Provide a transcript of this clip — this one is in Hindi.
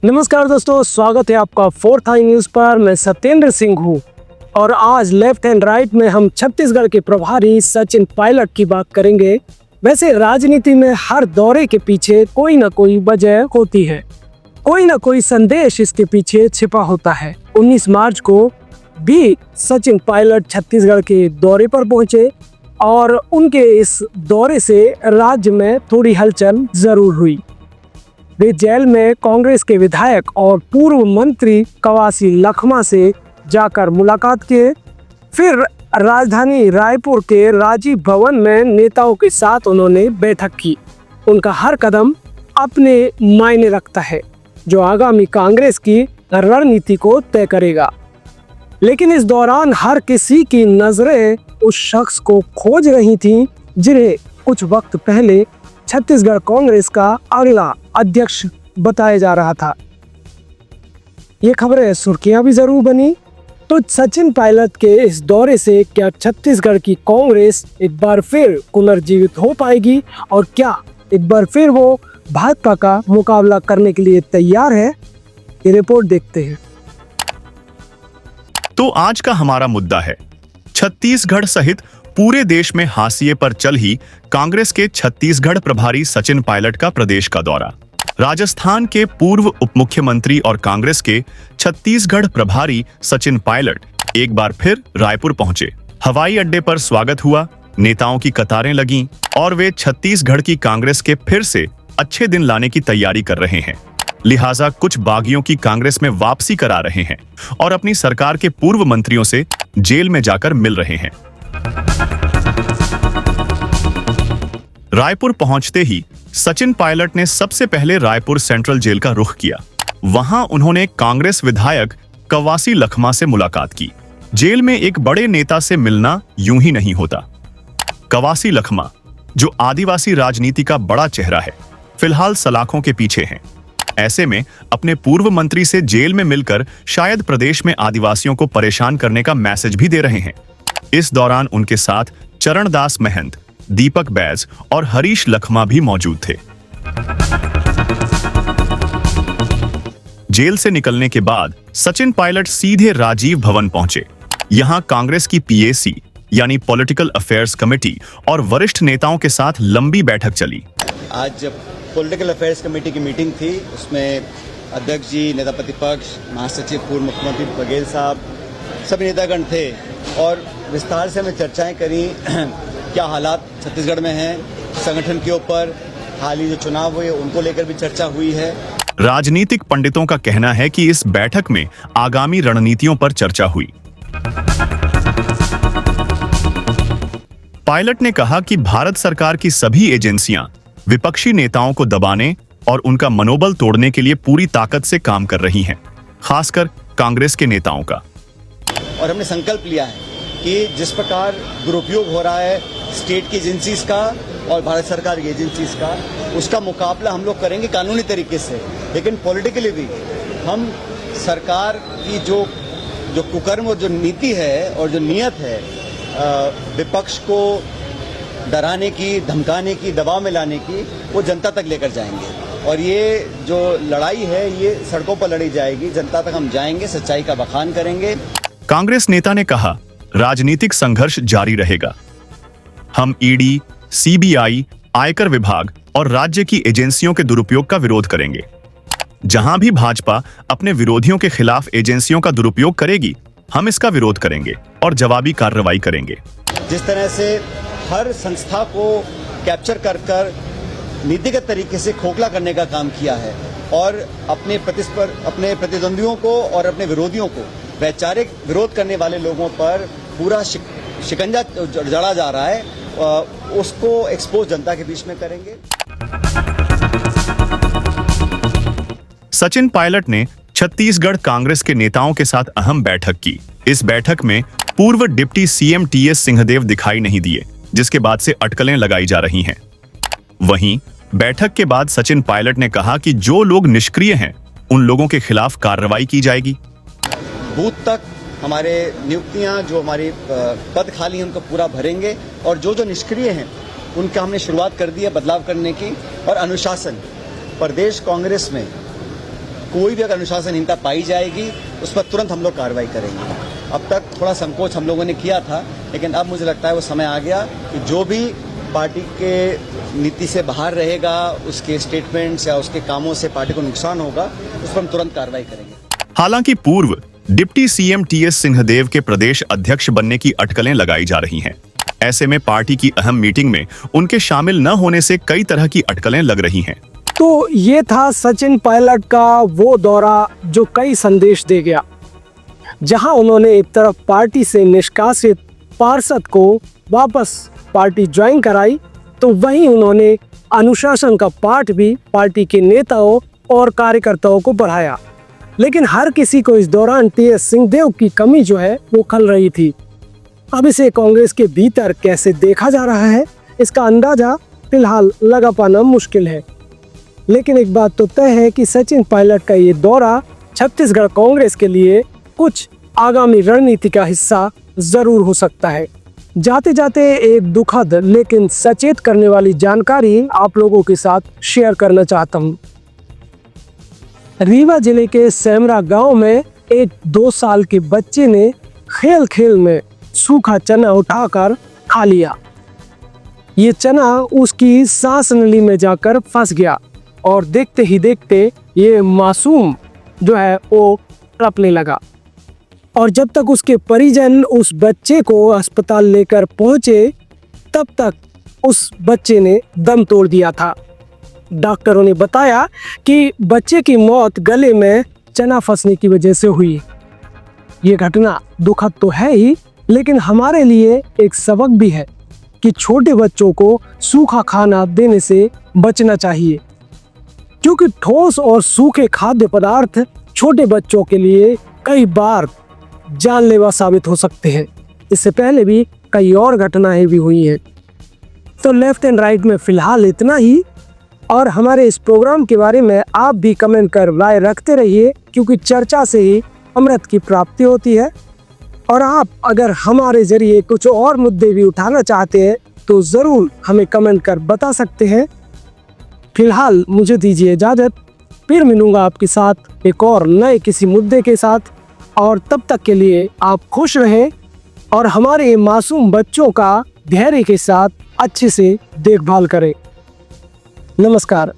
नमस्कार दोस्तों, स्वागत है आपका फोर्थ आई न्यूज पर। मैं सत्येंद्र सिंह हूँ और आज लेफ्ट एंड राइट में हम छत्तीसगढ़ के प्रभारी सचिन पायलट की बात करेंगे। वैसे राजनीति में हर दौरे के पीछे कोई ना कोई वजह होती है, कोई ना कोई संदेश इसके पीछे छिपा होता है। 19 मार्च को भी सचिन पायलट छत्तीसगढ़ के दौरे पर पहुंचे और उनके इस दौरे से राज्य में थोड़ी हलचल जरूर हुई। वे जेल में कांग्रेस के विधायक और पूर्व मंत्री कवासी लखमा से जाकर मुलाकात किए। फिर राजधानी रायपुर के राजीव भवन में नेताओं के साथ उन्होंने बैठक की। उनका हर कदम अपने मायने रखता है, जो आगामी कांग्रेस की रणनीति को तय करेगा। लेकिन इस दौरान हर किसी की नजरें उस शख्स को खोज रही थीं, जिन्हें कुछ वक्त पहले छत्तीसगढ़ कांग्रेस का अगला अध्यक्ष बताया जा रहा था। ये खबरें सुर्खियां भी जरूर बनी। तो सचिन पायलट के इस दौरे से क्या छत्तीसगढ़ की कांग्रेस एक बार फिर पुनर्जीवित हो पाएगी और क्या एक बार फिर वो भाजपा का मुकाबला करने के लिए तैयार है? ये रिपोर्ट देखते हैं। तो आज का हमारा मुद्दा है छत्तीसगढ़ सहित पूरे देश में हाशिए पर चल ही कांग्रेस के छत्तीसगढ़ प्रभारी सचिन पायलट का प्रदेश का दौरा। राजस्थान के पूर्व उप मुख्यमंत्री और कांग्रेस के छत्तीसगढ़ प्रभारी सचिन पायलट एक बार फिर रायपुर पहुंचे। हवाई अड्डे पर स्वागत हुआ, नेताओं की कतारें लगीं और वे छत्तीसगढ़ की कांग्रेस के फिर से अच्छे दिन लाने की तैयारी कर रहे हैं। लिहाजा कुछ बागियों की कांग्रेस में वापसी करा रहे हैं और अपनी सरकार के पूर्व मंत्रियों से जेल में जाकर मिल रहे हैं। रायपुर पहुंचते ही सचिन पायलट ने सबसे पहले रायपुर सेंट्रल जेल का रुख किया। वहां उन्होंने कांग्रेस विधायक कवासी लखमा से मुलाकात की। जेल में एक बड़े नेता से मिलना यूं ही नहीं होता। कवासी लखमा, जो आदिवासी राजनीति का बड़ा चेहरा है, फिलहाल सलाखों के पीछे हैं। ऐसे में अपने पूर्व मंत्री से जेल में मिलकर शायद प्रदेश में आदिवासियों को परेशान करने का मैसेज भी दे रहे हैं। इस दौरान उनके साथ चरणदास महंत, दीपक बैज और हरीश लखमा भी मौजूद थे। जेल से निकलने के बाद सचिन पायलट सीधे राजीव भवन पहुंचे। यहां कांग्रेस की पीएसी यानी पॉलिटिकल अफेयर्स कमेटी और वरिष्ठ नेताओं के साथ लंबी बैठक चली। आज पॉलिटिकल अफेयर्स कमेटी की मीटिंग थी, उसमें अध्यक्ष जी, नेता प्रतिपक्ष, महासचिव, पूर्व मुख्यमंत्री बघेल साहब, सभी नेतागण थे और विस्तार से हमें चर्चाएं करी। क्या हालात छत्तीसगढ़ में हैं, संगठन के ऊपर, हाल ही जो चुनाव हुए उनको लेकर भी चर्चा हुई है। राजनीतिक पंडितों का कहना है कि इस बैठक में आगामी रणनीतियों पर चर्चा हुई। पायलट ने कहा कि भारत सरकार की सभी एजेंसियां विपक्षी नेताओं को दबाने और उनका मनोबल तोड़ने के लिए पूरी ताकत से काम कर रही हैं, खासकर कांग्रेस के नेताओं का। और हमने संकल्प लिया है कि जिस प्रकार दुरुपयोग हो रहा है स्टेट की एजेंसीज का और भारत सरकार की एजेंसीज का, उसका मुकाबला हम लोग करेंगे कानूनी तरीके से, लेकिन पॉलिटिकली भी हम सरकार की जो कुकर्म और जो नीति है और जो नीयत है विपक्ष को डराने की, धमकाने की, दबाव में लाने की, वो जनता तक लेकर जाएंगे। और ये जो लड़ाई है ये सड़कों पर लड़ी जाएगी, जनता तक हम जाएंगे, सच्चाई का बखान करेंगे। कांग्रेस नेता ने कहा, राजनीतिक संघर्ष जारी रहेगा। हम ईडी, सीबीआई, आयकर विभाग और राज्य की एजेंसियों के दुरुपयोग का विरोध करेंगे। जहां भी भाजपा अपने विरोधियों के खिलाफ एजेंसियों का दुरुपयोग करेगी, हम इसका विरोध करेंगे और जवाबी कार्रवाई करेंगे। जिस तरह से हर संस्था को कैप्चर कर नीतिगत तरीके से खोखला करने का काम किया है और अपने प्रतिद्वंदियों को और अपने विरोधियों को, वैचारिक विरोध करने वाले लोगों पर पूरा शिकंजा जड़ा जा रहा है, उसको एक्सपोज जनता के बीच में करेंगे। सचिन पायलट ने छत्तीसगढ़ कांग्रेस के नेताओं के साथ अहम बैठक की। इस बैठक में पूर्व डिप्टी सीएम टीएस सिंहदेव दिखाई नहीं दिए, जिसके बाद से अटकलें लगाई जा रही हैं। वहीं बैठक के बाद सचिन पायलट ने कहा कि जो लोग निष्क्रिय हैं उन लोगों के खिलाफ कार्रवाई की जाएगी। बूथ तक हमारे नियुक्तियां, जो हमारी पद खाली हैं उनको पूरा भरेंगे और जो निष्क्रिय हैं उनका हमने शुरुआत कर दी है बदलाव करने की। और अनुशासन प्रदेश कांग्रेस में कोई भी अगर अनुशासनहीनता पाई जाएगी उस पर तुरंत हम लोग कार्रवाई करेंगे। अब तक थोड़ा संकोच हम लोगों ने किया था, लेकिन अब मुझे लगता है वो समय आ गया कि जो भी पार्टी के नीति से बाहर रहेगा, उसके स्टेटमेंट्स या उसके कामों से पार्टी को नुकसान होगा, उस पर हम तुरंत कार्रवाई करेंगे। हालांकि पूर्व डिप्टी सीएम टीएस सिंहदेव के प्रदेश अध्यक्ष बनने की अटकलें लगाई जा रही हैं। ऐसे में पार्टी की अहम मीटिंग में उनके शामिल न होने से कई तरह की अटकलें लग रही हैं। तो ये था सचिन पायलट का वो दौरा जो कई संदेश दे गया, जहां उन्होंने एक तरफ पार्टी से निष्कासित पार्षद को वापस पार्टी ज्वाइन कराई, तो वहीं उन्होंने अनुशासन का पाठ भी पार्टी के नेताओं और कार्यकर्ताओं को बढ़ाया। लेकिन हर किसी को इस दौरान टीएस सिंहदेव की कमी जो है वो खल रही थी। अब इसे कांग्रेस के भीतर कैसे देखा जा रहा है, इसका अंदाजा फिलहाल लगा पाना मुश्किल है। लेकिन एक बात तो तय है कि सचिन पायलट का ये दौरा छत्तीसगढ़ कांग्रेस के लिए कुछ आगामी रणनीति का हिस्सा जरूर हो सकता है। जाते जाते एक दुखद लेकिन सचेत करने वाली जानकारी आप लोगों के साथ शेयर करना चाहता हूँ। रीवा जिले के सेमरा गांव में एक 2 साल के बच्चे ने खेल खेल में सूखा चना उठाकर खा लिया। ये चना उसकी सांस नली में जाकर फंस गया और देखते ही देखते ये मासूम जो है वो तड़पने लगा। और जब तक उसके परिजन उस बच्चे को अस्पताल लेकर पहुंचे, तब तक उस बच्चे ने दम तोड़ दिया था। डॉक्टरों ने बताया कि बच्चे की मौत गले में चना फंसने की वजह से हुई। ये घटना दुखद तो है ही, लेकिन हमारे लिए एक सबक भी है कि छोटे बच्चों को सूखा खाना देने से बचना चाहिए, क्योंकि ठोस और सूखे खाद्य पदार्थ छोटे बच्चों के लिए कई बार जानलेवा साबित हो सकते हैं। इससे पहले भी कई और घटनाएं भी हुई हैं। तो लेफ्ट एंड राइट में फिलहाल इतना ही, और हमारे इस प्रोग्राम के बारे में आप भी कमेंट कर राय रखते रहिए, क्योंकि चर्चा से ही अमृत की प्राप्ति होती है। और आप अगर हमारे जरिए कुछ और मुद्दे भी उठाना चाहते हैं तो ज़रूर हमें कमेंट कर बता सकते हैं। फिलहाल मुझे दीजिए इजाज़त, फिर मिलूंगा आपके साथ एक और नए किसी मुद्दे के साथ, और तब तक के लिए आप खुश रहें और हमारे मासूम बच्चों का धैर्य के साथ अच्छे से देखभाल करें। नमस्कार।